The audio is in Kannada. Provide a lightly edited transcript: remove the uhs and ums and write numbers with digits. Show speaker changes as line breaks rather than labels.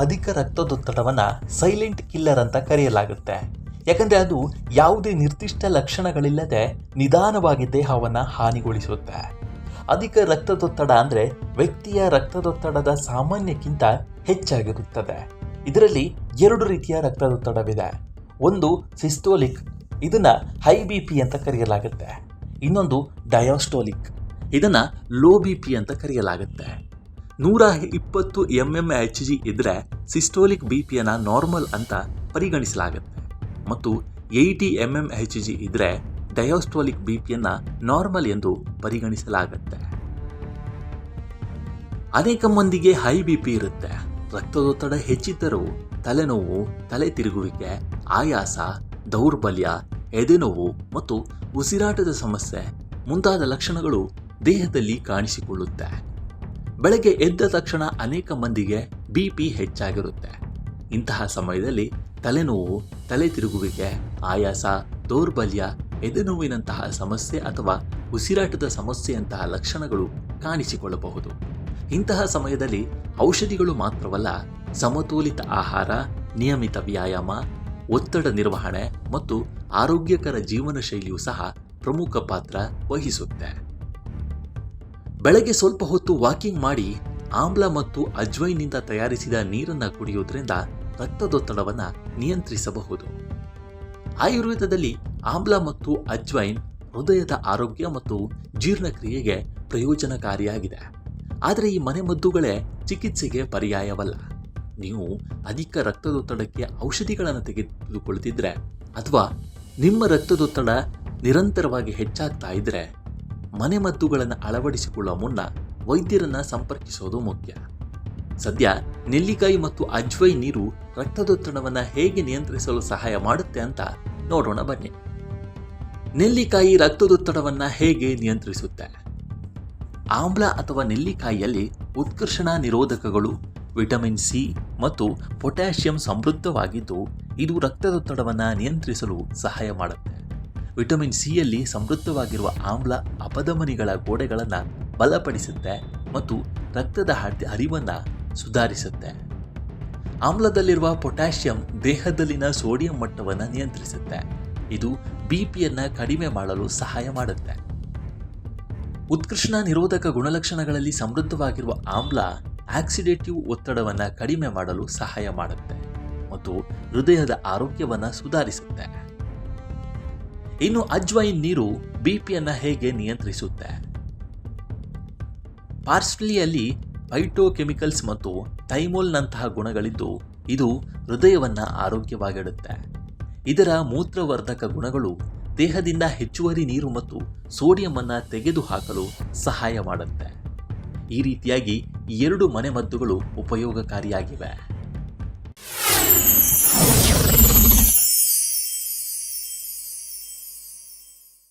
ಅಧಿಕ ರಕ್ತದೊತ್ತಡವನ್ನು ಸೈಲೆಂಟ್ ಕಿಲ್ಲರ್ ಅಂತ ಕರೆಯಲಾಗುತ್ತೆ. ಯಾಕಂದರೆ ಅದು ಯಾವುದೇ ನಿರ್ದಿಷ್ಟ ಲಕ್ಷಣಗಳಿಲ್ಲದೆ ನಿಧಾನವಾಗಿ ದೇಹವನ್ನು ಹಾನಿಗೊಳಿಸುತ್ತೆ. ಅಧಿಕ ರಕ್ತದೊತ್ತಡ ಅಂದರೆ ವ್ಯಕ್ತಿಯ ರಕ್ತದೊತ್ತಡದ ಸಾಮಾನ್ಯಕ್ಕಿಂತ ಹೆಚ್ಚಾಗಿರುತ್ತದೆ. ಇದರಲ್ಲಿ 2 ರೀತಿಯ ರಕ್ತದೊತ್ತಡವಿದೆ. ಒಂದು ಸಿಸ್ಟೋಲಿಕ್, ಇದನ್ನು ಹೈ ಬಿ ಪಿ ಅಂತ ಕರೆಯಲಾಗುತ್ತೆ. ಇನ್ನೊಂದು ಡಯಾಸ್ಟೋಲಿಕ್, ಇದನ್ನು ಲೋ ಬಿ ಪಿ ಅಂತ ಕರೆಯಲಾಗುತ್ತೆ. 120 mmHg ಇದ್ದರೆ ಸಿಸ್ಟೋಲಿಕ್ ಬಿ ಪಿಯನ್ನು ನಾರ್ಮಲ್ ಅಂತ ಪರಿಗಣಿಸಲಾಗುತ್ತೆ ಮತ್ತು 80 mmHg ಇದ್ದರೆ ಡಯಾಸ್ಟೋಲಿಕ್ ಬಿ ಪಿಯನ್ನು ನಾರ್ಮಲ್ ಎಂದು ಪರಿಗಣಿಸಲಾಗುತ್ತೆ. ಅನೇಕ ಮಂದಿಗೆ ಹೈ ಬಿ ಪಿ ಇರುತ್ತೆ. ರಕ್ತದೊತ್ತಡ ಹೆಚ್ಚಿದ್ದರೂ ತಲೆನೋವು, ತಲೆ ತಿರುಗುವಿಕೆ, ಆಯಾಸ, ದೌರ್ಬಲ್ಯ, ಎದೆನೋವು ಮತ್ತು ಉಸಿರಾಟದ ಸಮಸ್ಯೆ ಮುಂತಾದ ಲಕ್ಷಣಗಳು ದೇಹದಲ್ಲಿ ಕಾಣಿಸಿಕೊಳ್ಳುತ್ತೆ. ಬೆಳಗ್ಗೆ ಎದ್ದ ತಕ್ಷಣ ಅನೇಕ ಮಂದಿಗೆ ಬಿ ಪಿ ಹೆಚ್ಚಾಗಿರುತ್ತೆ. ಇಂತಹ ಸಮಯದಲ್ಲಿ ತಲೆನೋವು, ತಲೆ ತಿರುಗುವಿಕೆ, ಆಯಾಸ, ದೌರ್ಬಲ್ಯ, ಎದೆನೋವಿನಂತಹ ಸಮಸ್ಯೆ ಅಥವಾ ಉಸಿರಾಟದ ಸಮಸ್ಯೆಯಂತಹ ಲಕ್ಷಣಗಳು ಕಾಣಿಸಿಕೊಳ್ಳಬಹುದು. ಇಂತಹ ಸಮಯದಲ್ಲಿ ಔಷಧಿಗಳು ಮಾತ್ರವಲ್ಲ, ಸಮತೋಲಿತ ಆಹಾರ, ನಿಯಮಿತ ವ್ಯಾಯಾಮ, ಒತ್ತಡ ನಿರ್ವಹಣೆ ಮತ್ತು ಆರೋಗ್ಯಕರ ಜೀವನ ಶೈಲಿಯೂ ಸಹ ಪ್ರಮುಖ ಪಾತ್ರ ವಹಿಸುತ್ತೆ. ಬೆಳಗ್ಗೆ ಸ್ವಲ್ಪ ಹೊತ್ತು ವಾಕಿಂಗ್ ಮಾಡಿ ಆಮ್ಲ ಮತ್ತು ಅಜ್ವೈನ್ನಿಂದ ತಯಾರಿಸಿದ ನೀರನ್ನು ಕುಡಿಯೋದ್ರಿಂದ ರಕ್ತದೊತ್ತಡವನ್ನು ನಿಯಂತ್ರಿಸಬಹುದು. ಆಯುರ್ವೇದದಲ್ಲಿ ಆಮ್ಲ ಮತ್ತು ಅಜ್ವೈನ್ ಹೃದಯದ ಆರೋಗ್ಯ ಮತ್ತು ಜೀರ್ಣಕ್ರಿಯೆಗೆ ಪ್ರಯೋಜನಕಾರಿಯಾಗಿದೆ. ಆದರೆ ಈ ಮನೆಮದ್ದುಗಳೇ ಚಿಕಿತ್ಸೆಗೆ ಪರ್ಯಾಯವಲ್ಲ. ನೀವು ಅಧಿಕ ರಕ್ತದೊತ್ತಡಕ್ಕೆ ಔಷಧಿಗಳನ್ನು ತೆಗೆದುಕೊಳ್ಳುತ್ತಿದ್ದರೆ ಅಥವಾ ನಿಮ್ಮ ರಕ್ತದೊತ್ತಡ ನಿರಂತರವಾಗಿ ಹೆಚ್ಚಾಗ್ತಾ ಇದ್ದರೆ ಮನೆಮದ್ದುಗಳನ್ನು ಅಳವಡಿಸಿಕೊಳ್ಳುವ ಮುನ್ನ ವೈದ್ಯರನ್ನು ಸಂಪರ್ಕಿಸೋದು ಮುಖ್ಯ. ಸದ್ಯ ನೆಲ್ಲಿಕಾಯಿ ಮತ್ತು ಅಜ್ವೈನ್ ನೀರು ರಕ್ತದೊತ್ತಡವನ್ನು ಹೇಗೆ ನಿಯಂತ್ರಿಸಲು ಸಹಾಯ ಮಾಡುತ್ತೆ ಅಂತ ನೋಡೋಣ ಬನ್ನಿ. ನೆಲ್ಲಿಕಾಯಿ ರಕ್ತದೊತ್ತಡವನ್ನು ಹೇಗೆ ನಿಯಂತ್ರಿಸುತ್ತೆ? ಆಮ್ಲ ಅಥವಾ ನೆಲ್ಲಿಕಾಯಿಯಲ್ಲಿ ಉತ್ಕರ್ಷಣ ನಿರೋಧಕಗಳು, ವಿಟಮಿನ್ ಸಿ ಮತ್ತು ಪೊಟ್ಯಾಷಿಯಂ ಸಮೃದ್ಧವಾಗಿದ್ದು ಇದು ರಕ್ತದೊತ್ತಡವನ್ನು ನಿಯಂತ್ರಿಸಲು ಸಹಾಯ ಮಾಡುತ್ತೆ. ವಿಟಮಿನ್ ಸಿಯಲ್ಲಿ ಸಮೃದ್ಧವಾಗಿರುವ ಆಮ್ಲ ಅಪಧಮನಿಗಳ ಗೋಡೆಗಳನ್ನು ಬಲಪಡಿಸುತ್ತೆ ಮತ್ತು ರಕ್ತದ ಹರಿವನ್ನು ಸುಧಾರಿಸುತ್ತೆ. ಆಮ್ಲದಲ್ಲಿರುವ ಪೊಟ್ಯಾಷಿಯಂ ದೇಹದಲ್ಲಿನ ಸೋಡಿಯಂ ಮಟ್ಟವನ್ನು ನಿಯಂತ್ರಿಸುತ್ತೆ. ಇದು ಬಿ ಪಿಯನ್ನು ಕಡಿಮೆ ಮಾಡಲು ಸಹಾಯ ಮಾಡುತ್ತೆ. ಉತ್ಕರ್ಷಣ ನಿರೋಧಕ ಗುಣಲಕ್ಷಣಗಳಲ್ಲಿ ಸಮೃದ್ಧವಾಗಿರುವ ಆಮ್ಲ ಆಕ್ಸಿಡೇಟಿವ್ ಒತ್ತಡವನ್ನು ಕಡಿಮೆ ಮಾಡಲು ಸಹಾಯ ಮಾಡುತ್ತೆ ಮತ್ತು ಹೃದಯದ ಆರೋಗ್ಯವನ್ನು ಸುಧಾರಿಸುತ್ತೆ. ಇನ್ನು ಅಜ್ವೈನ್ ನೀರು ಬಿ ಪಿಯನ್ನು ಹೇಗೆ ನಿಯಂತ್ರಿಸುತ್ತೆ? ಪಾರ್ಸ್ಲಿಯಲ್ಲಿ ಫೈಟೋಕೆಮಿಕಲ್ಸ್ ಮತ್ತು ಥೈಮೋಲ್ನಂತಹ ಗುಣಗಳಿದ್ದು ಇದು ಹೃದಯವನ್ನು ಆರೋಗ್ಯವಾಗಿಡುತ್ತೆ. ಇದರ ಮೂತ್ರವರ್ಧಕ ಗುಣಗಳು ದೇಹದಿಂದ ಹೆಚ್ಚುವರಿ ನೀರು ಮತ್ತು ಸೋಡಿಯಂನ್ನು ತೆಗೆದುಹಾಕಲು ಸಹಾಯ ಮಾಡುತ್ತೆ. ಈ ರೀತಿಯಾಗಿ 2 ಮನೆಮದ್ದುಗಳು ಉಪಯೋಗಕಾರಿಯಾಗಿವೆ.